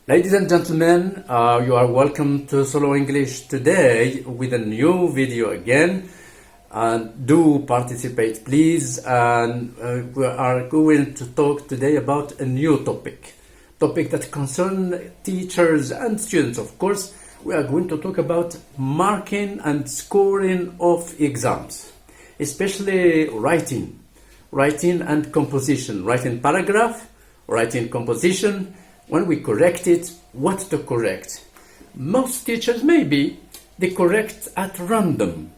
Ladies and gentlemen, you are welcome to Solo English today with a new video again. Do participate, please. And we are going to talk today about a new topic that concerns teachers and students. Of course, we are going to talk about marking and scoring of exams, especially writing and composition, writing paragraph, writing composition. When we correct it, what to correct? Most teachers, maybe, they correct at random.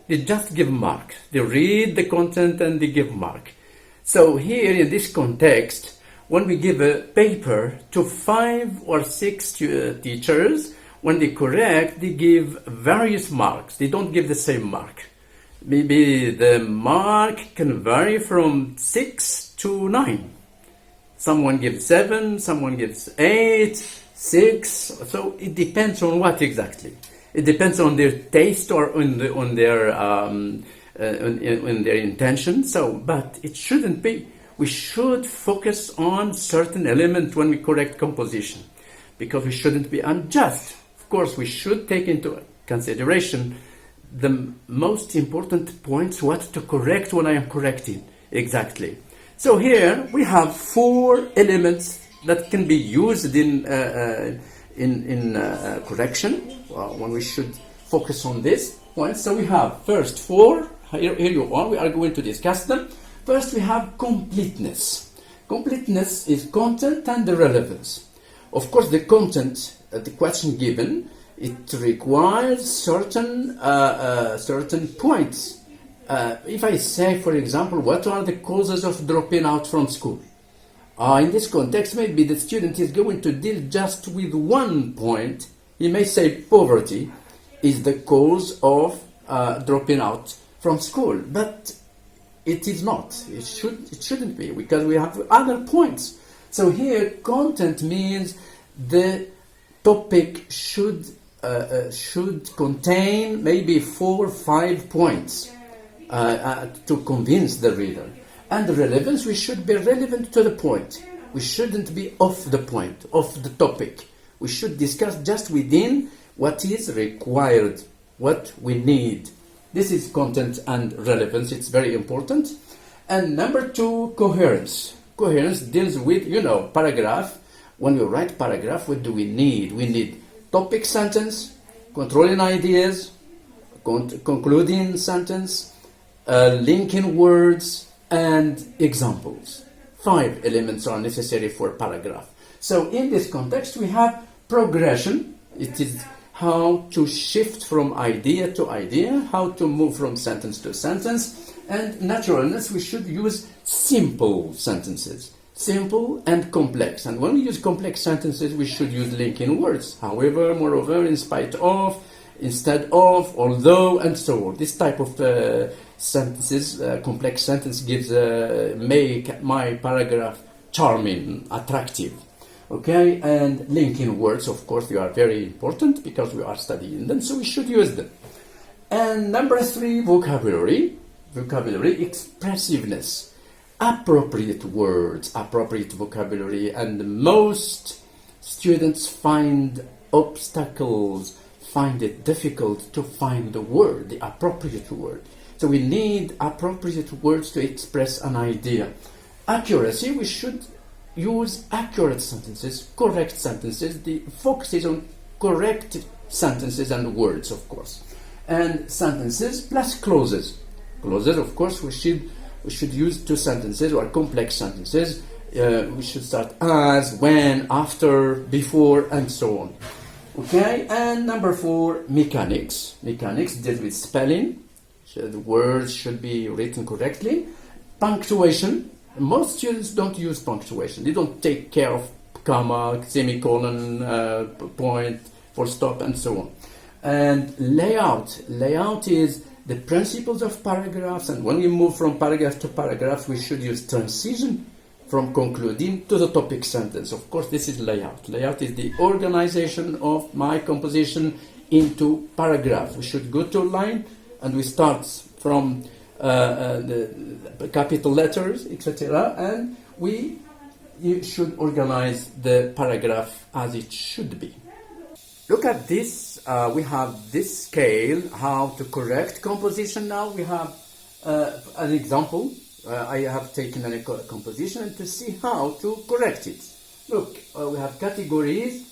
They just give mark. They read the content and they give mark. So here in this context, when we give a paper to 5 or 6 teachers, when they correct, they give various marks. They don't give the same mark. Maybe the mark can vary from 6 to 9. Someone gives 7, someone gives 8, 6. So it depends on what exactly. It depends on their taste or on their intention. So, but it shouldn't be. We should focus on certain element when we correct composition, because we shouldn't be unjust. Of course, we should take into consideration the most important points, what to correct when I am correcting exactly. So here we have 4 elements that can be used in correction when we should focus on this point. So we have first 4. Here you are. We are going to discuss them. First, we have completeness. Completeness is content and the relevance. Of course, the content, the question given, it requires certain points. If I say, for example, what are the causes of dropping out from school? In this context, maybe the student is going to deal just with one point. He may say poverty is the cause of dropping out from school, but it is not. It shouldn't be, because we have other points. So here, content means the topic should contain maybe 4 or 5 points. To convince the reader. And the relevance, we should be relevant to the point. We shouldn't be off the point, off the topic. We should discuss just within what is required, what we need. This is content and relevance. It's very important. And number 2, coherence. Coherence deals with, paragraph. When we write paragraph, what do we need? We need topic sentence, controlling ideas, concluding sentence, linking words, and examples. 5 elements are necessary for a paragraph. So in this context, we have progression. It is how to shift from idea to idea, how to move from sentence to sentence. And naturalness, we should use simple sentences. Simple and complex. And when we use complex sentences, we should use linking words. However, moreover, in spite of, instead of, although, and so on. This type of sentences, complex sentence gives make my paragraph charming, attractive. Okay, and linking words, of course, they are very important because we are studying them, so we should use them. And number 3, vocabulary, expressiveness, appropriate words, appropriate vocabulary, and most students find obstacles, find it difficult to find the word, the appropriate word. So we need appropriate words to express an idea. Accuracy, we should use accurate sentences, correct sentences. The focus is on correct sentences and words, of course. And sentences plus clauses. Clauses, of course, we should use 2 sentences or complex sentences. We should start as, when, after, before, and so on. Okay, and number 4, mechanics. Mechanics deals with spelling. So the words should be written correctly. Punctuation. Most students don't use punctuation. They don't take care of comma, semicolon, point, full stop, and so on. And layout. Layout is the principles of paragraphs. And when we move from paragraph to paragraph, we should use transition from concluding to the topic sentence. Of course, this is layout. Layout is the organization of my composition into paragraph. We should go to a line and we start from the capital letters, etc. And we you should organize the paragraph as it should be. Look at this. We have this scale, how to correct composition. Now we have an example. I have taken a composition and to see how to correct it. Look, we have categories,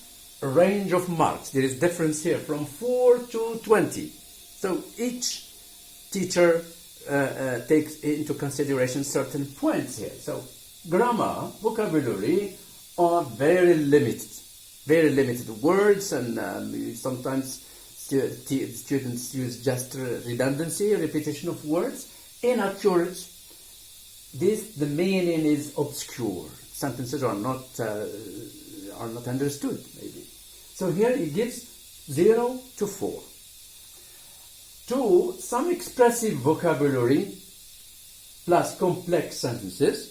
a range of marks. There is difference here from 4 to 20. So each teacher takes into consideration certain points here. So grammar, vocabulary are very limited words, and sometimes students use just redundancy, repetition of words, inaccurate. The meaning is obscure. Sentences are not understood, maybe. So here it gives 0 to 4. 2, some expressive vocabulary plus complex sentences,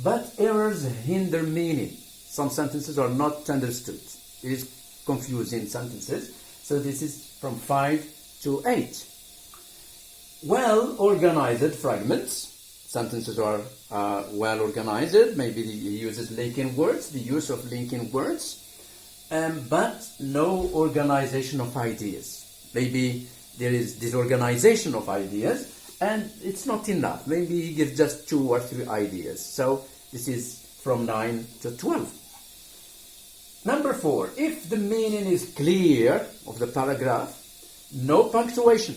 but errors hinder meaning. Some sentences are not understood. It is confusing sentences. So this is from 5 to 8. Well-organized fragments. Sentences are well organized. Maybe he uses linking words, the use of linking words, but no organization of ideas. Maybe there is disorganization of ideas, and it's not enough. Maybe he gives just 2 or 3 ideas. So this is from 9 to 12. Number 4, if the meaning is clear of the paragraph, no punctuation.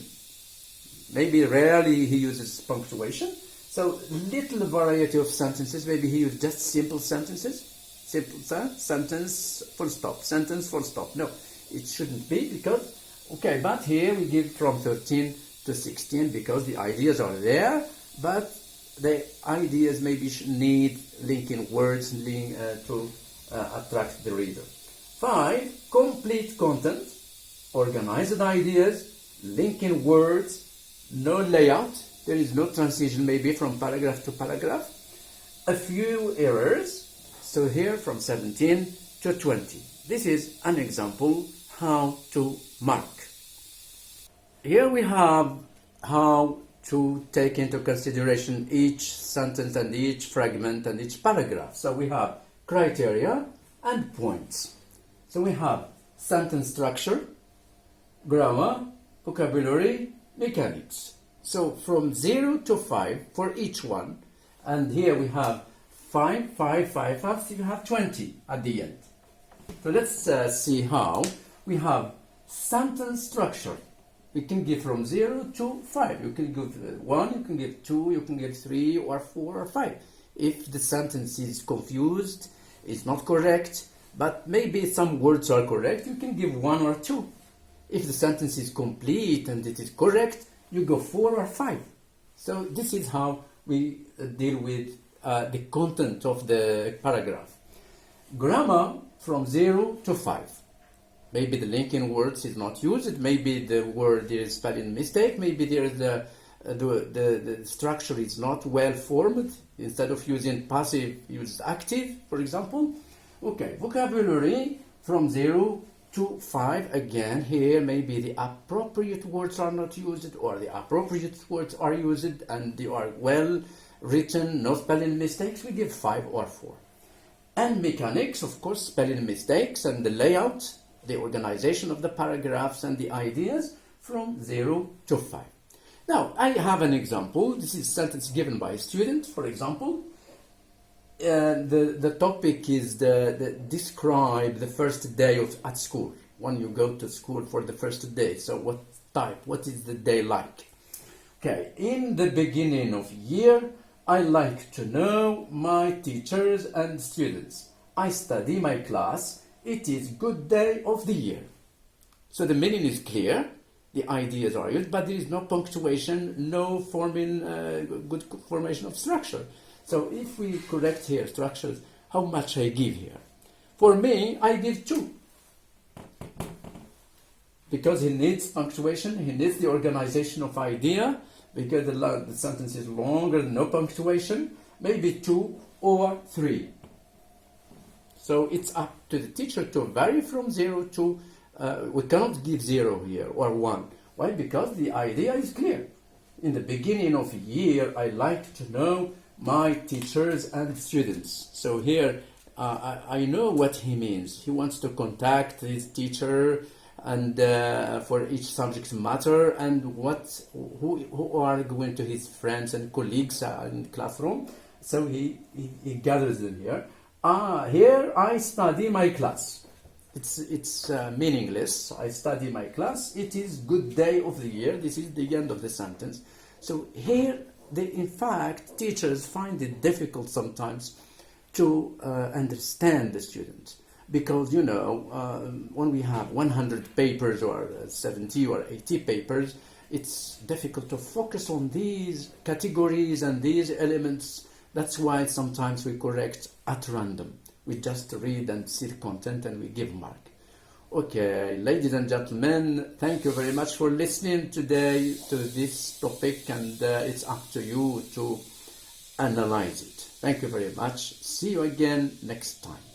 Maybe rarely he uses punctuation. So little variety of sentences. Maybe he uses just simple sentences. Simple sentence, full stop. Sentence, full stop. No, it shouldn't be because, okay, but here we give from 13 to 16 because the ideas are there, but the ideas maybe need linking words to attract the reader. 5, complete content, organized ideas, linking words, no layout. There is no transition maybe from paragraph to paragraph. A few errors. So here from 17 to 20. This is an example how to mark. Here we have how to take into consideration each sentence and each fragment and each paragraph. So we have criteria and points. So we have sentence structure, grammar, vocabulary, mechanics. So from 0 to 5 for each one, and here we have 5, 5, 5, 5, so you have 20 at the end. So let's see how. We have sentence structure. We can give from 0 to 5. You can give 1, you can give 2, you can give 3 or 4 or 5. If the sentence is confused, it's not correct, but maybe some words are correct, you can give 1 or 2. If the sentence is complete and it is correct, you go 4 or 5. So this is how we deal with the content of the paragraph. Grammar from 0 to 5. Maybe the linking words is not used. Maybe the word there is spelling mistake. Maybe there is the structure is not well formed. Instead of using passive, use active, for example. Okay, vocabulary from 0 to 5. Again, here maybe the appropriate words are not used, or the appropriate words are used and they are well written, no spelling mistakes. We give 5 or 4. And mechanics, of course, spelling mistakes and the layout, the organization of the paragraphs and the ideas from 0 to 5. Now, I have an example. This is a sentence given by a student, for example. The topic is describe the first day at school. When you go to school for the first day. So what is the day like? Okay, in the beginning of year, I like to know my teachers and students. I study my class. It is good day of the year. So the meaning is clear. The ideas are used, but there is no punctuation, no good formation of structure. So if we correct here structures, how much I give here? For me, I give 2. Because he needs punctuation, he needs the organization of idea, because the sentence is longer, no punctuation, maybe 2 or 3. So it's up to the teacher to vary from 0 to, we cannot give 0 here or 1. Why? Because the idea is clear. In the beginning of a year, I like to know my teachers and students. So here I know what he means. He wants to contact his teacher and for each subject matter, and who are going to his friends and colleagues in the classroom. So he gathers them here. Here I study my class. It's meaningless. I study my class. It is good day of the year. This is the end of the sentence. So here, in fact, teachers find it difficult sometimes to understand the students, because when we have 100 papers or 70 or 80 papers, it's difficult to focus on these categories and these elements. That's why sometimes we correct at random. We just read and see the content and we give mark. Okay, ladies and gentlemen, thank you very much for listening today to this topic, and it's up to you to analyze it. Thank you very much. See you again next time.